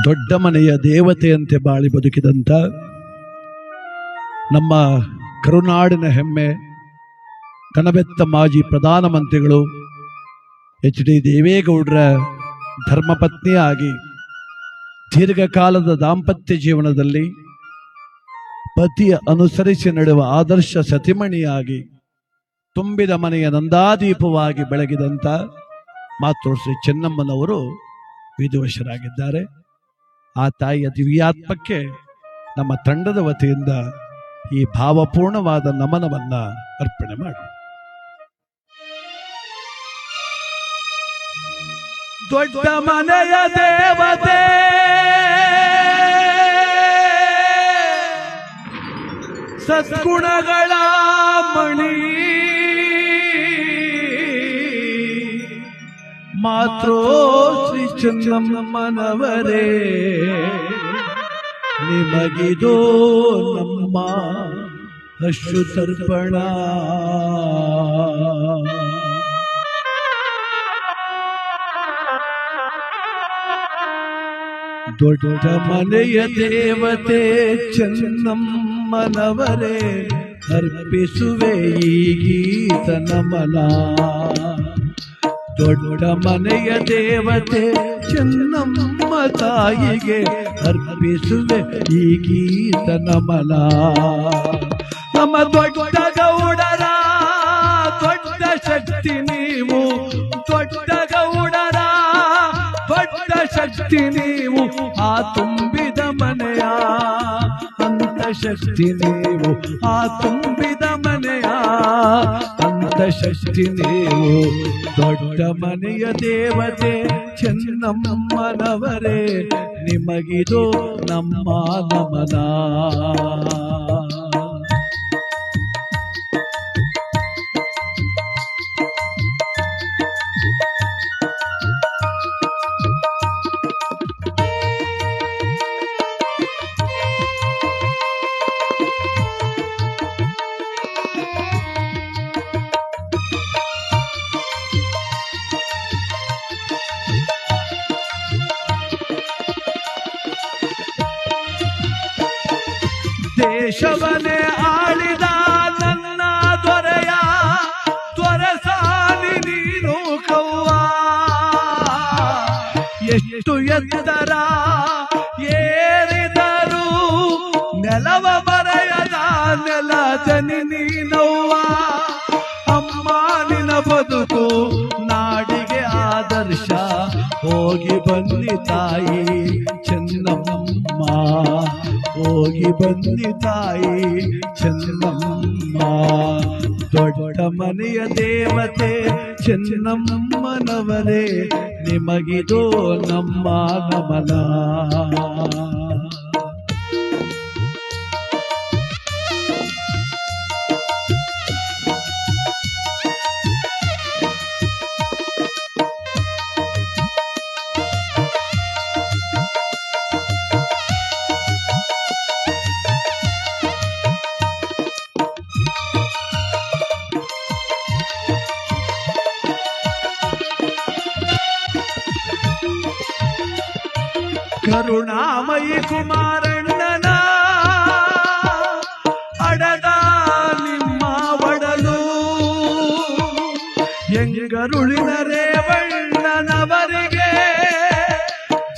ದೊಡ್ಡ ಮನೆಯ ದೇವತೆಯಂತೆ ಬಾಳಿ ಬದುಕಿದಂಥ ನಮ್ಮ ಕರುನಾಡಿನ ಹೆಮ್ಮೆ ಕಣಬೆತ್ತ ಮಾಜಿ ಪ್ರಧಾನಮಂತ್ರಿಗಳು ಎಚ್.ಡಿ. ದೇವೇಗೌಡರ ಧರ್ಮಪತ್ನಿಯಾಗಿ ದೀರ್ಘಕಾಲದ ದಾಂಪತ್ಯ ಜೀವನದಲ್ಲಿ ಪತಿಯ ಅನುಸರಿಸಿ ನಡೆಯುವ ಆದರ್ಶ ಸತಿಮಣಿಯಾಗಿ ತುಂಬಿದ ಮನೆಯ ನಂದಾದೀಪವಾಗಿ ಬೆಳಗಿದಂಥ ಮಾತೃಶ್ರೀ ಚೆನ್ನಮ್ಮನವರು ವಿಧಿವಶರಾಗಿದ್ದಾರೆ. ಆ ತಾಯಿಯ ದಿವ್ಯಾತ್ಮಕ್ಕೆ ನಮ್ಮ ತಂಡದ ವತಿಯಿಂದ ಈ ಭಾವಪೂರ್ಣವಾದ ನಮನವನ್ನ ಅರ್ಪಣೆ ಮಾಡಿ. ದೊಡ್ಡ ಮನೆಯ ದೇವತೆ ಸದ್ಗುಣಗಳ ಮಣಿ ಮಾತೃ ಶ್ರೀ ಚೆನ್ನಮ್ಮನವರೇ, ನಿಮಗಿದೋ ನಮ್ಮ ಅಶ್ರುತರ್ಪಣ. ದೊಡ್ಡ ಮನೆಯ ದೇವತೆ ಚೆನ್ನಮ್ಮನವರೇ, ಅರ್ಪಿಸುವೆ ಈ ಗೀತ ನಮನ. ದೊಡ್ಡ ಮನೆಯ ದೇವತೆ ಚೆನ್ನಮ್ಮ ತಾಯಿಗೆ ಅರ್ಪಿಸುವೆ ಈ ಗೀತ ನಮನ. ನಮ್ಮ ದೊಡ್ಡ ಗೌಡರ ದೊಡ್ಡ ಶಕ್ತಿ ನೀವು, ದೊಡ್ಡ ಗೌಡರ ದೊಡ್ಡ ಶಕ್ತಿ ನೀವು, ಆ ತುಂಬಿದ ಮನೆಯ ಅಂತ ಶಕ್ತಿ ನೀವು, ಆ ತುಂಬಿದ ಮನೆಯ ಅಂತ ಶಕ್ತಿ ನೀವು. ದೊಡ್ಡ ಮನೆಯ ದೇವತೆ ಚೆನ್ನಮ್ಮನವರೇ, ನಿಮಗಿದು ನಮ್ಮ ನಮನ. ದೇಶವನ್ನೇ ಆಳಿದ ನನ್ನ ದೊರೆಯ ದೊರಸಾನಿ ನೀನು ಕವ್ವ. ಎಷ್ಟು ಎತ್ತರ ಏರಿದರು ನೆಲವ ಬರೆಯದ ನೆಲದನಿ ನೀನವ್ವ. ಅಮ್ಮ ನಿನ ಬದುಕು ನಾಡಿಗೆ ಆದರ್ಶ, ಹೋಗಿ ಬನ್ನಿ ತಾಯಿ ಚೆನ್ನಮ್ಮ, ಹೋಗಿ ಬನ್ನಿ ತಾಯಿ ಚೆನ್ನಮ್ಮ. ದೊಡ್ಡ ಮನೆಯ ದೇವತೆ ಚೆನ್ನಮ್ಮನವರೇ, ನಿಮಗಿದು ನಮ್ಮ ನಮನ. ಕರುಣಾಮಯಿ ಕುಮಾರಣ್ಣನ ಅಡದ ನಿಮ್ಮ ಒಡಲು, ಎಂಗರುಳಿನ ರೇವಣ್ಣನವರಿಗೆ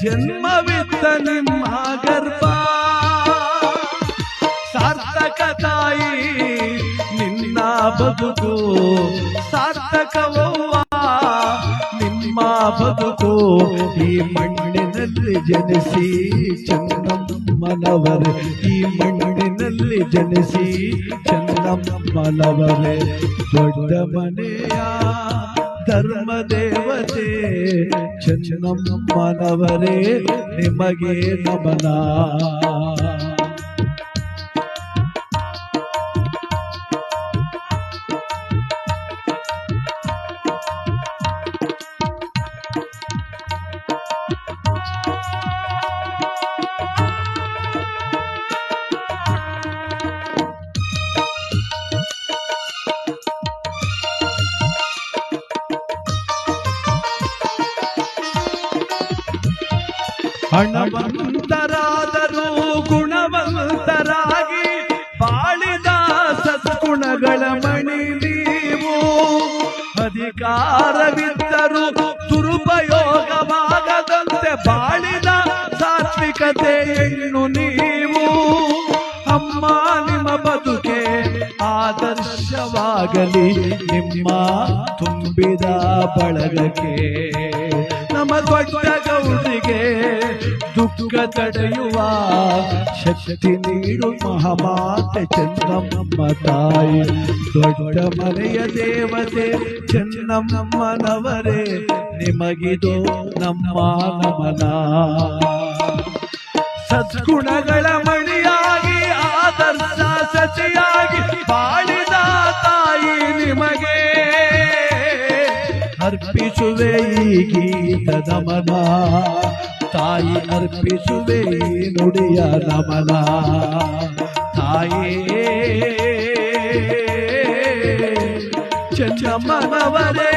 ಜನ್ಮವಿತ್ತ ನಿಮ್ಮ ಗರ್ಭ. ಸಾರ್ಥಕ ತಾಯಿ ನಿನ್ನ ಬದುಕು, ಸಾರ್ಥಕವವ್ವ ನಿಮ್ಮ ಬದುಕು. ಈ ಮಣ್ಣಿನಲ್ಲಿ ಜನಿಸಿ ಚೆನ್ನಮ್ಮನವರೇ, ಈ ಮಣ್ಣಿನಲ್ಲಿ ಜನಿಸಿ ಚೆನ್ನಮ್ಮನವರೇ. ದೊಡ್ಡ ಮನೆಯ ಧರ್ಮ ದೇವತೆ ಚೆನ್ನಮ್ಮನವರೇ, ನಿಮಗೆ ನಮನ. ಹಣವಂತರಾದರೂ ಗುಣವಂತರಾಗಿ ಬಾಳಿದ ಸದ್ಗುಣಗಳ ಮಣಿ ನೀವು. ಅಧಿಕಾರವಿದ್ದರೂ ದುರುಪಯೋಗವಾಗದಂತೆ ಬಾಳಿದ ಸಾತ್ವಿಕತೆ ಹೆಣ್ಣು ನೀವು. ಅಮ್ಮ ನಿಮ್ಮ ಬದುಕೆ ಆದರ್ಶವಾಗಲಿ ನಿಮ್ಮ ತುಂಬಿದ ಬಳಗಕ್ಕೆ. ನಮ್ಮ ದೊಡ್ಡ ಗೌರಿಗೆ ದುಃಖ ತಡೆಯುವ ಶಕ್ತಿ ನೀಡು ಮಹಾಮಾತೆ ಚೆನ್ನಮ್ಮ ತಾಯಿ. ದೊಡ್ಡ ಮನೆಯ ದೇವತೆ ಚೆನ್ನಮ್ಮನವರೇ ನಿಮಗಿದು ನಮ್ಮ ನಮನ. ಸದ್ಗುಣಗಳ ಮಣಿಯಾಗಿ ಆದರ್ಶ ಸಚಿಯಾಗಿ ಬಾಳಿದ ತಾಯಿ ನಿಮಗೆ ಅರ್ಪಿಸುವೆ ಈ ಗೀತದ ನಮನ. ತಾಯಿ ಅರ್ಪಿಸುವೆ ಈ ನುಡಿಯ ನಮನ. ತಾಯೇ ಚೆನ್ನಮ್ಮನವರೇ